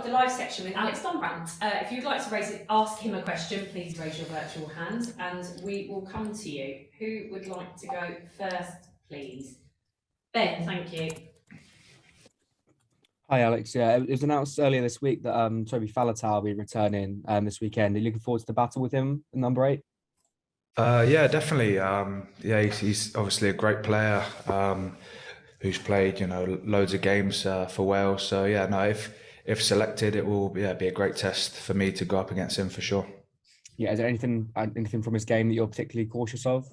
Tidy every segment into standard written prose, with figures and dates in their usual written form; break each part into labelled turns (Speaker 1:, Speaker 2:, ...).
Speaker 1: the live section with Alex Dombrandt. If you'd like to ask him a question, please raise your virtual hand and we will come to you. Who would like to go first, please? Ben, thank you.
Speaker 2: Hi, Alex. Yeah, it was announced earlier this week that Toby Faletau will be returning this weekend. Are you looking forward to the battle with him at number 8?
Speaker 3: Yeah, definitely. Yeah, he's obviously a great player who's played, loads of games for Wales. So yeah, no, if selected, it will be a great test for me to go up against him for sure.
Speaker 2: Yeah, is there anything from his game that you're particularly cautious of?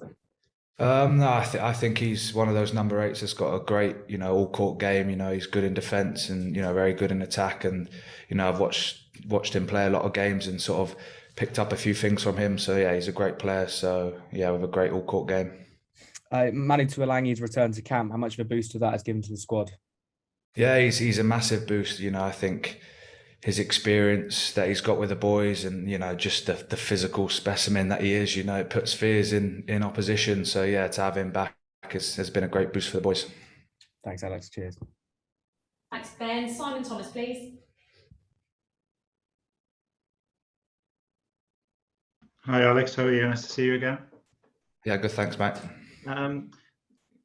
Speaker 3: No, I think he's one of those number 8s that's got a great, all court game. He's good in defence and very good in attack. And I've watched him play a lot of games and sort of picked up a few things from him. So yeah, he's a great player. So yeah, with a great all court game.
Speaker 2: Manu Tuolangi's return to camp, how much of a boost that has given to the squad?
Speaker 3: Yeah, he's a massive boost. I think his experience that he's got with the boys and, just the physical specimen that he is, it puts fears in opposition. So yeah, to have him back has been a great boost for the boys.
Speaker 2: Thanks, Alex. Cheers.
Speaker 1: Thanks, Ben. Simon Thomas, please.
Speaker 4: Hi, Alex. How are you? Nice to see you again.
Speaker 3: Yeah, good. Thanks, mate.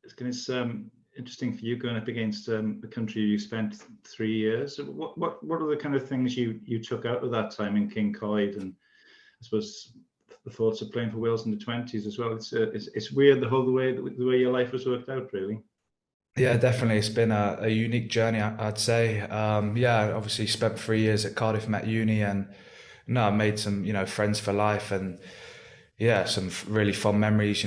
Speaker 4: It's interesting for you going up against the country you spent 3 years. What are the kind of things you took out of that time in King Coed, and I suppose the thoughts of playing for Wales in the 20s as well? It's weird the way your life has worked out, really.
Speaker 3: Yeah, definitely. It's been a unique journey, I'd say. Yeah, obviously spent 3 years at Cardiff Met Uni, and I made some friends for life, and yeah, some really fun memories,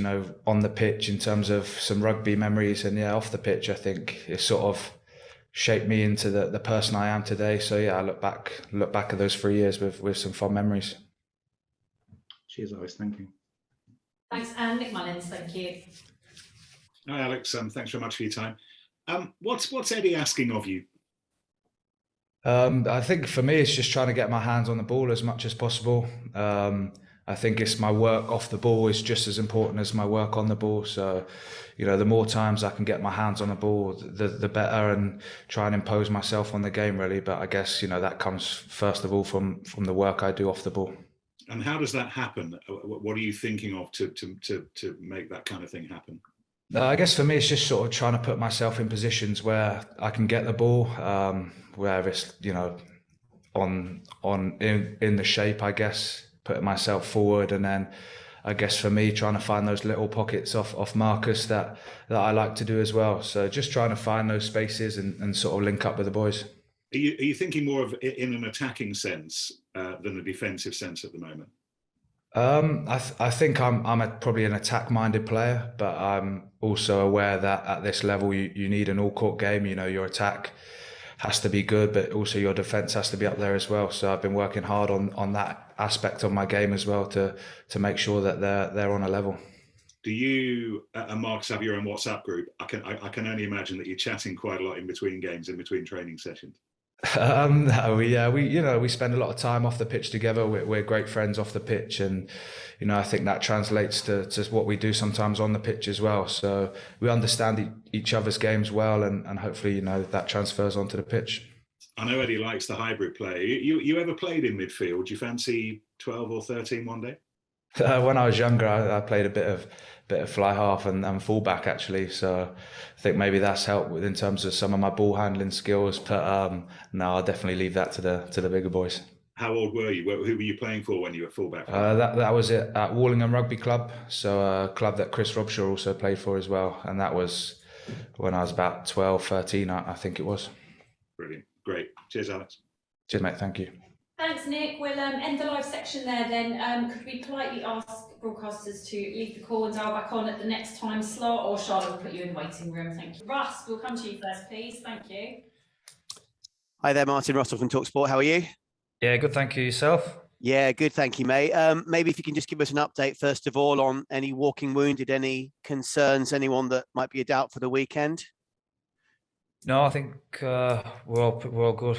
Speaker 3: on the pitch in terms of some rugby memories, and yeah, off the pitch, I think it sort of shaped me into the person I am today. So yeah, I look back at those 3 years with some fun memories.
Speaker 4: Cheers, Alex. Thank you.
Speaker 1: Thanks, and Nick Mullins. Thank you.
Speaker 5: Hi, Alex. Thanks very much for your time. What's Eddie asking of you?
Speaker 3: I think for me, it's just trying to get my hands on the ball as much as possible. I think it's my work off the ball is just as important as my work on the ball. So, the more times I can get my hands on the ball, the better, and try and impose myself on the game, really. But I guess, that comes first of all from the work I do off the ball.
Speaker 5: And how does that happen? What are you thinking of to make that kind of thing happen?
Speaker 3: I guess for me, it's just sort of trying to put myself in positions where I can get the ball, where it's, in the shape, I guess, putting myself forward. And then I guess for me, trying to find those little pockets off Marcus that I like to do as well. So just trying to find those spaces and sort of link up with the boys.
Speaker 5: Are you thinking more of in an attacking sense than a defensive sense at the moment?
Speaker 3: I think I'm probably an attack-minded player, but I'm also aware that at this level you need an all-court game. Your attack has to be good, but also your defence has to be up there as well. So I've been working hard on that aspect of my game as well to make sure that they're on a level.
Speaker 5: Do you and Marcus have your own WhatsApp group? I can only imagine that you're chatting quite a lot in between games, in between training sessions.
Speaker 3: No, we spend a lot of time off the pitch together. We're great friends off the pitch, and I think that translates to what we do sometimes on the pitch as well. So we understand each other's games well, and hopefully that transfers onto the pitch.
Speaker 5: I know Eddie likes the hybrid play. You ever played in midfield? Do you fancy 12 or 13 one day?
Speaker 3: When I was younger, I played a bit of fly half and fullback actually. So I think maybe that's helped in terms of some of my ball handling skills. But no, I'll definitely leave that to the bigger boys.
Speaker 5: How old were you? Who were you playing for when you were fullback?
Speaker 3: That was it at Wallingham Rugby Club. So a club that Chris Robshaw also played for as well. And that was when I was about 12, 13, I think it was.
Speaker 5: Brilliant. Great. Cheers, Alex.
Speaker 3: Cheers, mate. Thank you.
Speaker 1: Thanks, Nick. We'll end the live section there then. Could we politely ask broadcasters to leave the call and dial back on at the next time slot, or Charlotte will put you in the waiting room? Thank you. Russ, we'll come to you first, please. Thank you.
Speaker 6: Hi there, Martin Russell from TalkSport. How are you?
Speaker 7: Yeah, good. Thank you. Yourself?
Speaker 6: Yeah, good. Thank you, mate. Maybe if you can just give us an update, first of all, on any walking wounded, any concerns, anyone that might be a doubt for the weekend?
Speaker 7: No, I think we're all good.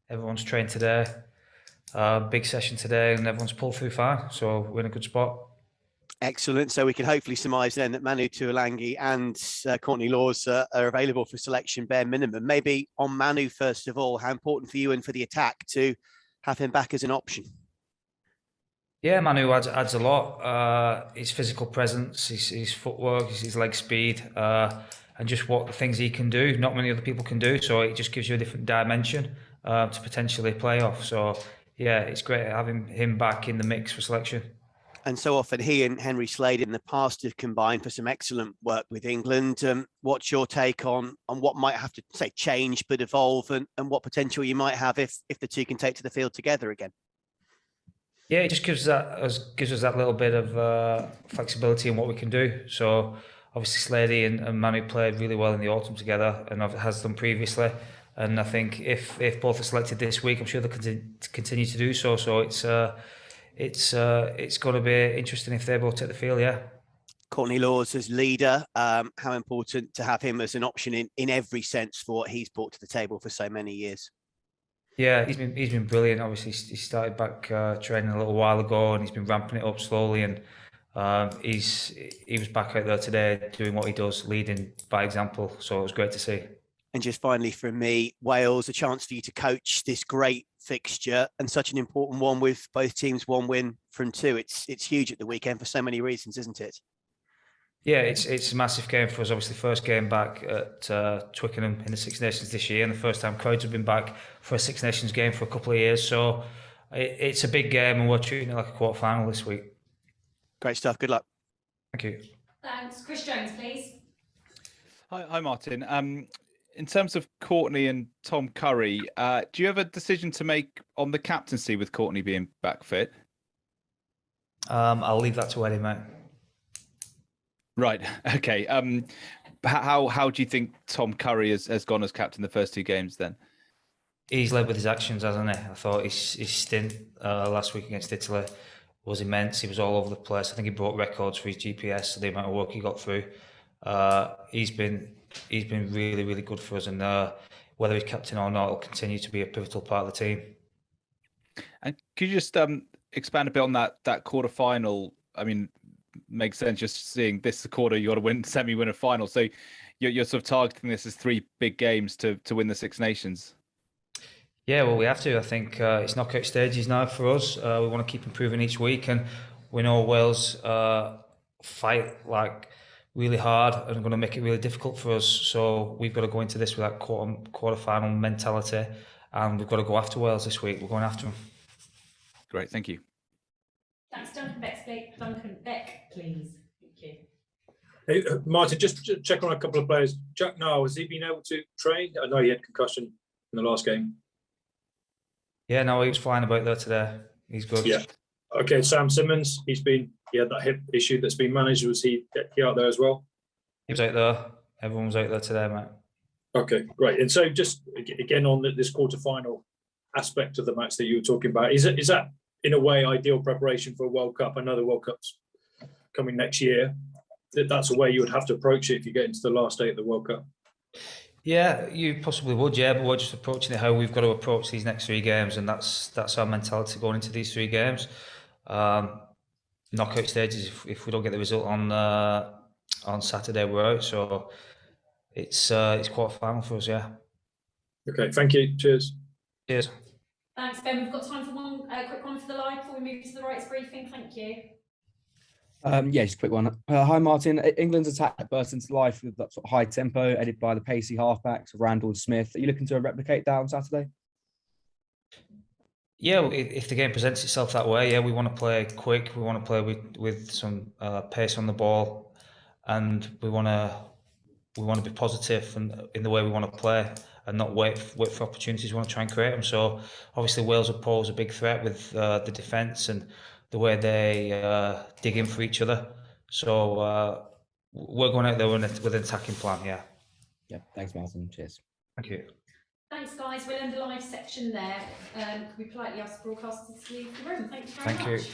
Speaker 7: Everyone's trained today. Big session today, and everyone's pulled through fine. So we're in a good spot.
Speaker 6: Excellent. So we can hopefully surmise then that Manu Tuolangi and Courtney Laws are available for selection bare minimum. Maybe on Manu, first of all, how important for you and for the attack to have him back as an option?
Speaker 7: Yeah, Manu adds a lot. His physical presence, his footwork, his leg speed, and just what the things he can do, not many other people can do. So it just gives you a different dimension to potentially play off. So yeah, it's great having him back in the mix for selection.
Speaker 6: And so often he and Henry Slade in the past have combined for some excellent work with England. What's your take on what might have to say change but evolve, and what potential you might have if the two can take to the field together again?
Speaker 7: Yeah, it just gives us that little bit of flexibility in what we can do. So obviously Slady and Manu played really well in the autumn together, and has done previously. And I think if both are selected this week, I'm sure they'll continue to do so. So it's going to be interesting if they both take the field. Yeah.
Speaker 6: Courtney Laws as leader, how important to have him as an option in every sense for what he's brought to the table for so many years.
Speaker 7: Yeah, he's been brilliant. Obviously, he started back training a little while ago, and he's been ramping it up slowly. And he was back out there today doing what he does, leading by example. So it was great to see.
Speaker 6: And just finally from me, Wales, a chance for you to coach this great fixture and such an important one with both teams 1 win from 2. It's huge at the weekend for so many reasons, isn't it?
Speaker 7: Yeah, it's a massive game for us. Obviously, first game back at Twickenham in the Six Nations this year, and the first time crowds have been back for a Six Nations game for a couple of years. So it's a big game, and we're treating it like a quarter-final this week.
Speaker 6: Great stuff. Good luck.
Speaker 7: Thank you.
Speaker 1: Thanks. Chris Jones, please.
Speaker 8: Hi, Martin. In terms of Courtney and Tom Curry, do you have a decision to make on the captaincy with Courtney being back fit?
Speaker 7: I'll leave that to Eddie, mate.
Speaker 8: Right. Okay. How do you think Tom Curry has gone as captain the first 2 games then?
Speaker 7: He's led with his actions, hasn't he? I thought his stint last week against Italy was immense. He was all over the place. I think he broke records for his GPS, the amount of work he got through. He's been really, really good for us, and whether he's captain or not, he'll continue to be a pivotal part of the team.
Speaker 8: And could you just expand a bit on that quarter final? I mean, makes sense just seeing this quarter you got to win win a final. So you're sort of targeting this as 3 big games to win the Six Nations.
Speaker 7: Yeah, well, we have to. I think it's knockout stages now for us. We want to keep improving each week, and we know Wales fight like really hard and are going to make it really difficult for us. So we've got to go into this with that quarter-final mentality, and we've got to go after Wales this week. We're going after them.
Speaker 8: Great, thank you.
Speaker 1: Thanks, Duncan Beck, please. Thank you.
Speaker 9: Hey, Martin, just check on a couple of players. Jack Nile, has he been able to train? I know he had concussion in the last game.
Speaker 7: Yeah, no, he was flying about there today. He's good.
Speaker 9: Yeah. Okay, Sam Simmons, he had that hip issue that's been managed. Was he out there as well?
Speaker 7: He was out there. Everyone was out there today, mate.
Speaker 9: Okay, great. And so just again on this quarter-final aspect of the match that you were talking about, is that in a way ideal preparation for a World Cup? I know the World Cup's coming next year. That's a way you would have to approach it if you get into the last 8 of the World Cup.
Speaker 7: Yeah, you possibly would, yeah, but we're just approaching it how we've got to approach these next 3 games, and that's our mentality going into these 3 games. Knockout stages, if we don't get the result on Saturday, we're out. So it's quarter final for us, yeah.
Speaker 9: Okay, thank you. Cheers.
Speaker 7: Cheers.
Speaker 1: Thanks, Ben. We've got time for one quick one for the live before we move to the rights briefing. Thank you.
Speaker 2: Yeah, just a quick one. Hi, Martin. England's attack burst into life with that sort of high tempo, headed by the pacey halfbacks of Randall and Smith. Are you looking to replicate that on Saturday?
Speaker 7: Yeah, if the game presents itself that way, yeah, we want to play quick. We want to play with some pace on the ball, and we want to be positive in the way we want to play, and not wait for opportunities. We want to try and create them. So obviously Wales will pose a big threat with the defence and the way they dig in for each other. So we're going out there with an attacking plan, yeah.
Speaker 2: Yeah, thanks, Martin. Cheers.
Speaker 7: Thank you.
Speaker 1: Thanks, guys. We'll end the live section there. Could we politely ask broadcasters to leave the room? Thank you very much.
Speaker 7: Thank you.